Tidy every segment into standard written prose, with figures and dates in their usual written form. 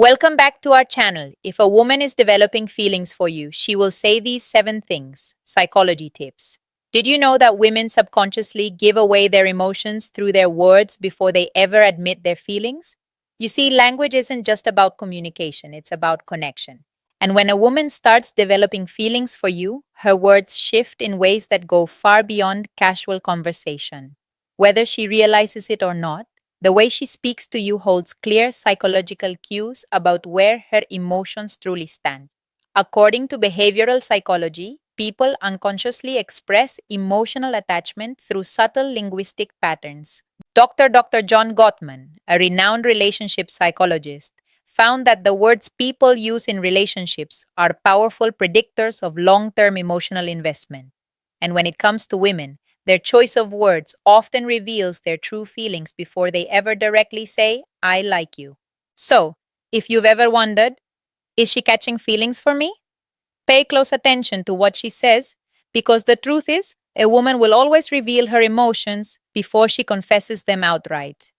Welcome back to our channel. If a woman is developing feelings for you, she will say these 7 things. Psychology tips. Did you know that women subconsciously give away their emotions through their words before they ever admit their feelings? You see, language isn't just about communication, it's about connection. And when a woman starts developing feelings for you, her words shift in ways that go far beyond casual conversation. Whether she realizes it or not, the way she speaks to you holds clear psychological cues about where her emotions truly stand. According to behavioral psychology, people unconsciously express emotional attachment through subtle linguistic patterns. Dr. John Gottman, a renowned relationship psychologist, found that the words people use in relationships are powerful predictors of long term emotional investment. And when it comes to women, their choice of words often reveals their true feelings before they ever directly say, I like you. So, if you've ever wondered, is she catching feelings for me? Pay close attention to what she says, because the truth is, a woman will always reveal her emotions before she confesses them outright.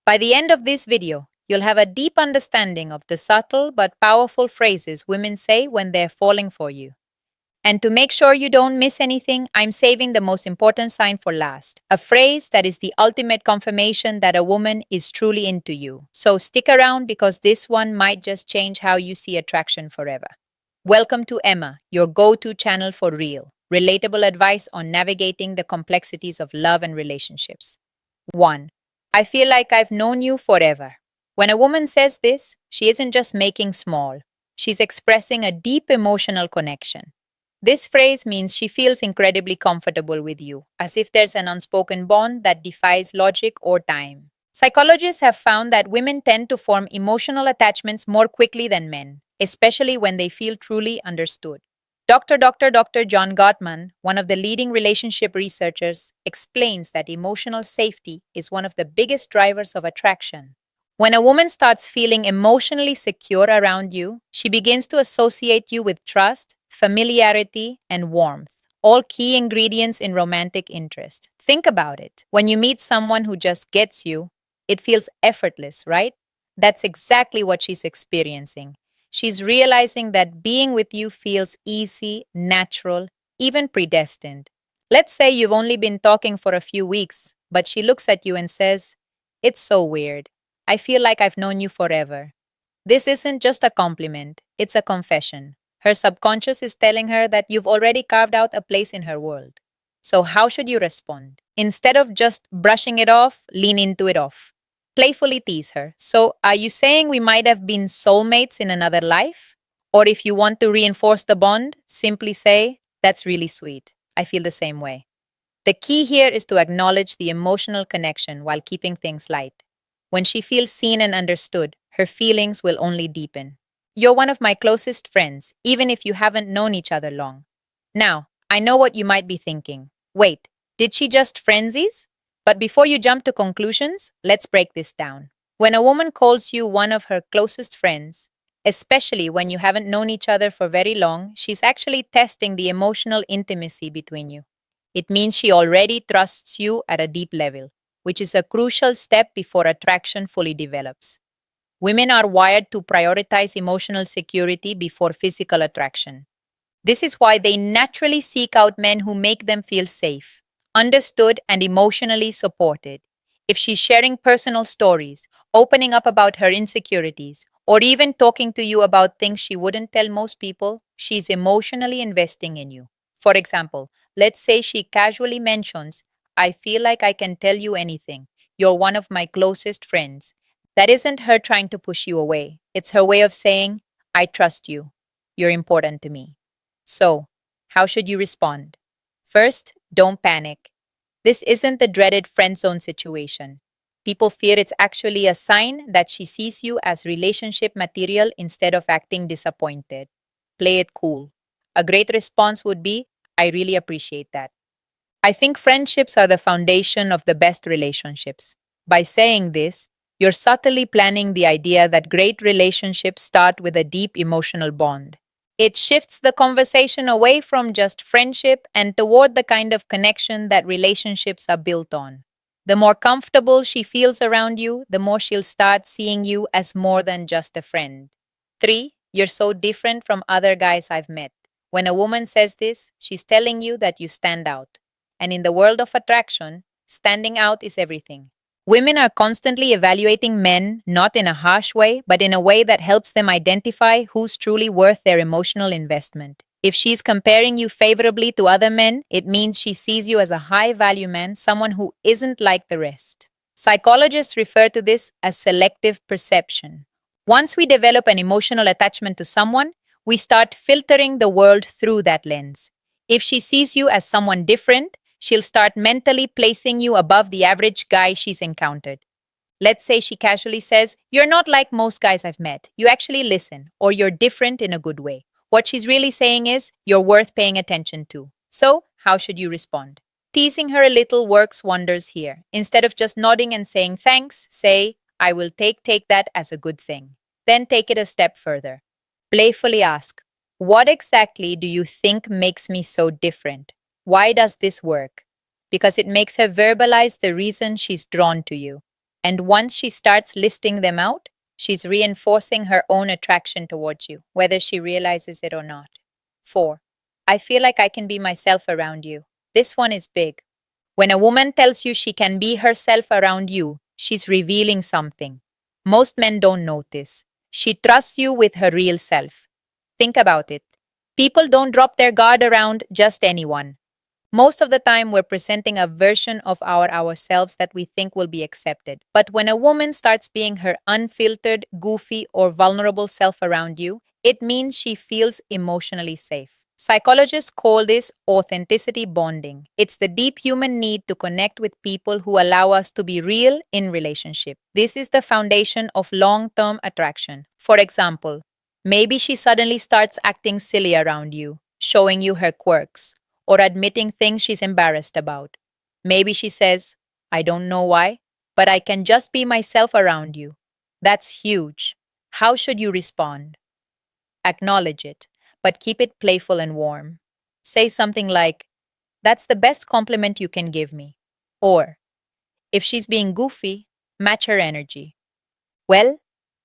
By the end of this video, you'll have a deep understanding of the subtle but powerful phrases women say when they're falling for you. And to make sure you don't miss anything, I'm saving the most important sign for last, a phrase that is the ultimate confirmation that a woman is truly into you. So stick around because this one might just change how you see attraction forever. Welcome to Emma, your go to channel for real, relatable advice on navigating the complexities of love and relationships. 1. I feel like I've known you forever. When a woman says this, she isn't just making small, she's expressing a deep emotional connection. This phrase means she feels incredibly comfortable with you, as if there's an unspoken bond that defies logic or time. Psychologists have found that women tend to form emotional attachments more quickly than men, especially when they feel truly understood. Dr. John Gottman, one of the leading relationship researchers, explains that emotional safety is one of the biggest drivers of attraction. When a woman starts feeling emotionally secure around you, she begins to associate you with trust, familiarity, and warmth, all key ingredients in romantic interest. Think about it. When you meet someone who just gets you, it feels effortless, right? That's exactly what she's experiencing. She's realizing that being with you feels easy, natural, even predestined. Let's say you've only been talking for a few weeks, but she looks at you and says, It's so weird. I feel like I've known you forever. This isn't just a compliment, it's a confession. Her subconscious is telling her that you've already carved out a place in her world. So, how should you respond? Instead of just brushing it off, lean into it off. Playfully tease her. So, are you saying we might have been soulmates in another life? Or if you want to reinforce the bond, simply say, That's really sweet. I feel the same way. The key here is to acknowledge the emotional connection while keeping things light. When she feels seen and understood, her feelings will only deepen. You're one of my closest friends, even if you haven't known each other long. Now, I know what you might be thinking. Wait, did she just frenzies? But before you jump to conclusions, let's break this down. When a woman calls you one of her closest friends, especially when you haven't known each other for very long, she's actually testing the emotional intimacy between you. It means she already trusts you at a deep level, which is a crucial step before attraction fully develops. Women are wired to prioritize emotional security before physical attraction. This is why they naturally seek out men who make them feel safe, understood, and emotionally supported. If she's sharing personal stories, opening up about her insecurities, or even talking to you about things she wouldn't tell most people, she's emotionally investing in you. For example, let's say she casually mentions, I feel like I can tell you anything. You're one of my closest friends. That isn't her trying to push you away. It's her way of saying, I trust you. You're important to me. So, how should you respond? First, don't panic. This isn't the dreaded friend zone situation. People fear it's actually a sign that she sees you as relationship material instead of acting disappointed. Play it cool. A great response would be, I really appreciate that. I think friendships are the foundation of the best relationships. By saying this, you're subtly planting the idea that great relationships start with a deep emotional bond. It shifts the conversation away from just friendship and toward the kind of connection that relationships are built on. The more comfortable she feels around you, the more she'll start seeing you as more than just a friend. 3. You're so different from other guys I've met. When a woman says this, she's telling you that you stand out. And in the world of attraction, standing out is everything. Women are constantly evaluating men, not in a harsh way, but in a way that helps them identify who's truly worth their emotional investment. If she's comparing you favorably to other men, it means she sees you as a high value man, someone who isn't like the rest. Psychologists refer to this as selective perception. Once we develop an emotional attachment to someone, we start filtering the world through that lens. If she sees you as someone different, she'll start mentally placing you above the average guy she's encountered. Let's say she casually says, "You're not like most guys I've met. You actually listen," or "You're different in a good way." What she's really saying is, "You're worth paying attention to." So, how should you respond? Teasing her a little works wonders here. Instead of just nodding and saying thanks, say, "I will take that as a good thing." Then take it a step further. Playfully ask, "What exactly do you think makes me so different? Why does this work?" Because it makes her verbalize the reason she's drawn to you. And once she starts listing them out, she's reinforcing her own attraction towards you, whether she realizes it or not. 4. I feel like I can be myself around you. This one is big. When a woman tells you she can be herself around you, she's revealing something. Most men don't notice. She trusts you with her real self. Think about it. People don't drop their guard around just anyone. Most of the time, we're presenting a version of ourselves that we think will be accepted. But when a woman starts being her unfiltered, goofy, or vulnerable self around you, it means she feels emotionally safe. Psychologists call this authenticity bonding. It's the deep human need to connect with people who allow us to be real in relationship. This is the foundation of long-term attraction. For example, maybe she suddenly starts acting silly around you, showing you her quirks, or admitting things she's embarrassed about. Maybe she says, "I don't know why, but I can just be myself around you." That's huge. How should you respond? Acknowledge it, but keep it playful and warm. Say something like, "That's the best compliment you can give me." Or, if she's being goofy, match her energy. "Well,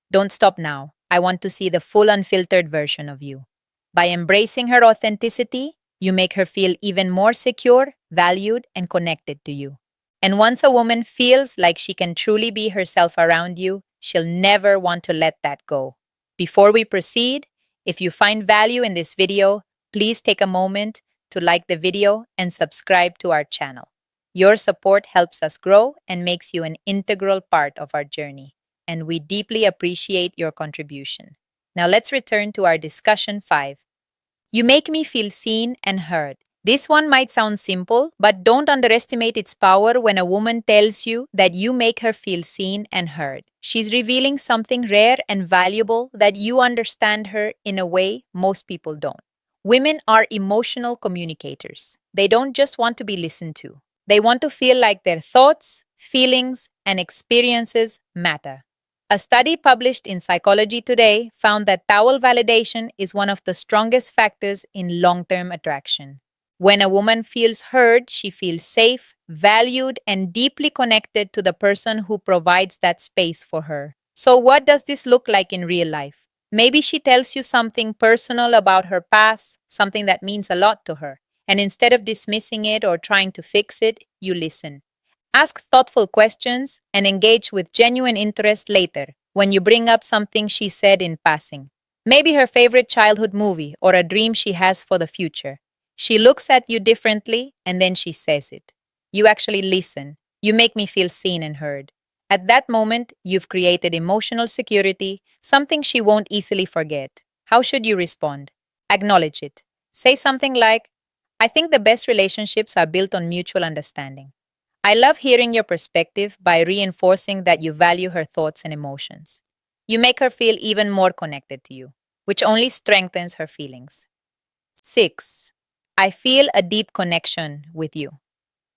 don't stop now. I want to see the full unfiltered version of you." By embracing her authenticity, you make her feel even more secure, valued, and connected to you. And once a woman feels like she can truly be herself around you, she'll never want to let that go. Before we proceed, if you find value in this video, please take a moment to like the video and subscribe to our channel. Your support helps us grow and makes you an integral part of our journey, and we deeply appreciate your contribution. Now let's return to our discussion 5. You make me feel seen and heard. This one might sound simple, but don't underestimate its power when a woman tells you that you make her feel seen and heard. She's revealing something rare and valuable, that you understand her in a way most people don't. Women are emotional communicators. They don't just want to be listened to. They want to feel like their thoughts, feelings, and experiences matter. A study published in Psychology Today found that towel validation is one of the strongest factors in long-term attraction. When a woman feels heard, she feels safe, valued, and deeply connected to the person who provides that space for her. So what does this look like in real life? Maybe she tells you something personal about her past, something that means a lot to her. And instead of dismissing it or trying to fix it, you listen. Ask thoughtful questions and engage with genuine interest later when you bring up something she said in passing. Maybe her favorite childhood movie or a dream she has for the future. She looks at you differently and then she says it. You actually listen. You make me feel seen and heard. At that moment, you've created emotional security, something she won't easily forget. How should you respond? Acknowledge it. Say something like, "I think the best relationships are built on mutual understanding." I love hearing your perspective by reinforcing that you value her thoughts and emotions. You make her feel even more connected to you, which only strengthens her feelings. 6. I feel a deep connection with you.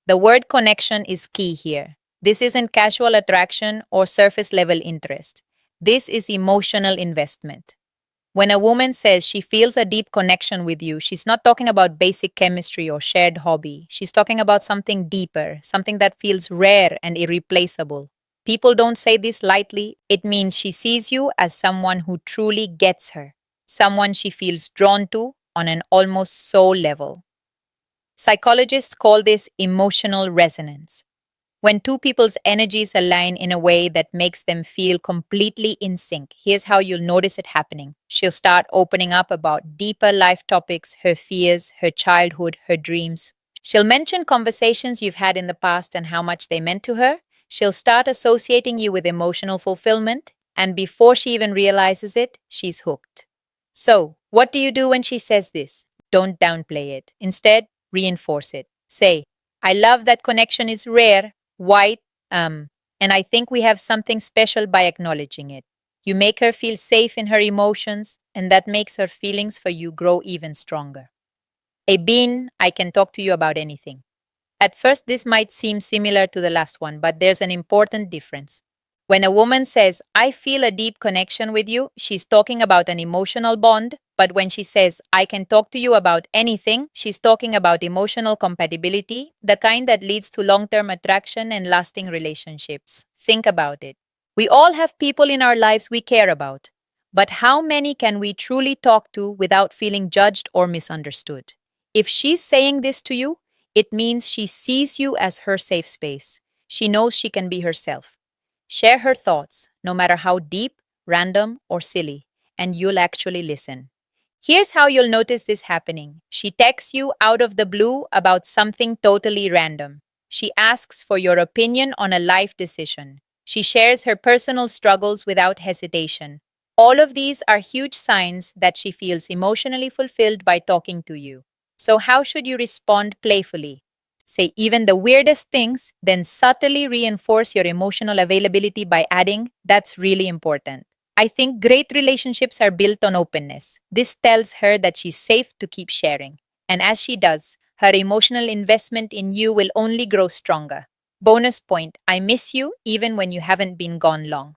The word connection is key here. This isn't casual attraction or surface level interest. This is emotional investment. When a woman says she feels a deep connection with you, she's not talking about basic chemistry or shared hobby. She's talking about something deeper, something that feels rare and irreplaceable. People don't say this lightly. It means she sees you as someone who truly gets her, someone she feels drawn to on an almost soul level. Psychologists call this emotional resonance. When two people's energies align in a way that makes them feel completely in sync, here's how you'll notice it happening. She'll start opening up about deeper life topics, her fears, her childhood, her dreams. She'll mention conversations you've had in the past and how much they meant to her. She'll start associating you with emotional fulfillment, and before she even realizes it, she's hooked. So, what do you do when she says this? Don't downplay it. Instead, reinforce it. Say, I love that connection is rare, white, and I think we have something special by acknowledging it. You make her feel safe in her emotions, and that makes her feelings for you grow even stronger. A bean, I can talk to you about anything. At first, this might seem similar to the last one, but there's an important difference. When a woman says, I feel a deep connection with you, she's talking about an emotional bond. But when she says, I can talk to you about anything, she's talking about emotional compatibility, the kind that leads to long term attraction and lasting relationships. Think about it. We all have people in our lives we care about. But how many can we truly talk to without feeling judged or misunderstood? If she's saying this to you, it means she sees you as her safe space. She knows she can be herself. Share her thoughts, no matter how deep, random, or silly, and you'll actually listen. Here's how you'll notice this happening. She texts you out of the blue about something totally random. She asks for your opinion on a life decision. She shares her personal struggles without hesitation. All of these are huge signs that she feels emotionally fulfilled by talking to you. So, how should you respond playfully? Say even the weirdest things, then subtly reinforce your emotional availability by adding, that's really important. I think great relationships are built on openness. This tells her that she's safe to keep sharing. And as she does, her emotional investment in you will only grow stronger. Bonus point, I miss you even when you haven't been gone long.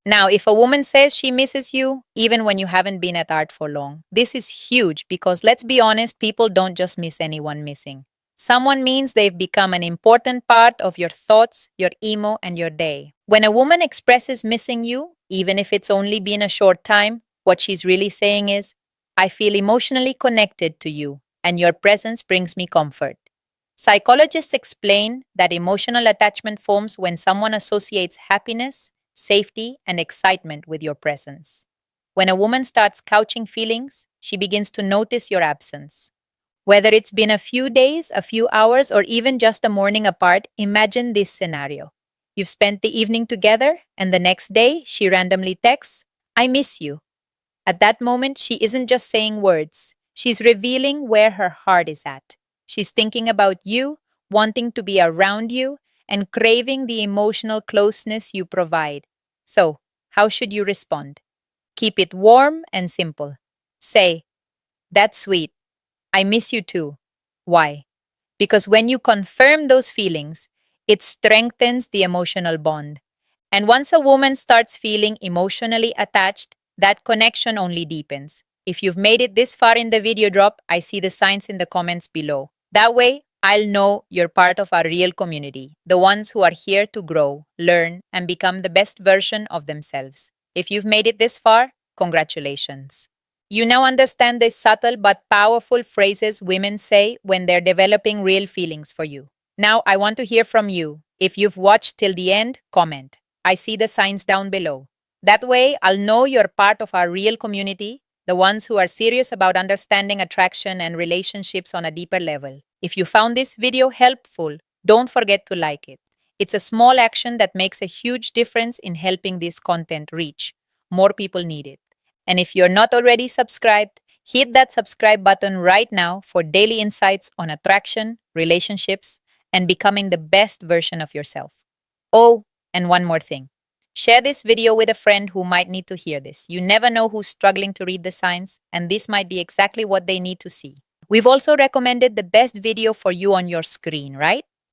Now, if a woman says she misses you, even when you haven't been at art for long, this is huge because let's be honest, people don't just miss anyone missing. Someone means they've become an important part of your thoughts, your emo, and your day. When a woman expresses missing you, even if it's only been a short time, what she's really saying is, I feel emotionally connected to you, and your presence brings me comfort. Psychologists explain that emotional attachment forms when someone associates happiness, safety, and excitement with your presence. When a woman starts couching feelings, she begins to notice your absence. Whether it's been a few days, a few hours, or even just a morning apart, imagine this scenario. You've spent the evening together, and the next day she randomly texts, I miss you. At that moment, she isn't just saying words, she's revealing where her heart is at. She's thinking about you, wanting to be around you, and craving the emotional closeness you provide. So, how should you respond? Keep it warm and simple. Say, that's sweet. I miss you too. Why? Because when you confirm those feelings, it strengthens the emotional bond. And once a woman starts feeling emotionally attached, that connection only deepens. If you've made it this far in the video drop, I see the signs in the comments below. That way, I'll know you're part of our real community, the ones who are here to grow, learn, and become the best version of themselves. If you've made it this far, congratulations. You now understand the subtle but powerful phrases women say when they're developing real feelings for you. Now, I want to hear from you. If you've watched till the end, comment. I see the signs down below. That way, I'll know you're part of our real community, the ones who are serious about understanding attraction and relationships on a deeper level. If you found this video helpful, don't forget to like it. It's a small action that makes a huge difference in helping this content reach. More people need it. And if you're not already subscribed, hit that subscribe button right now for daily insights on attraction, relationships, and becoming the best version of yourself. Oh, and one more thing. Share this video with a friend who might need to hear this. You never know who's struggling to read the signs, and this might be exactly what they need to see. We've also recommended the best video for you on your screen, right?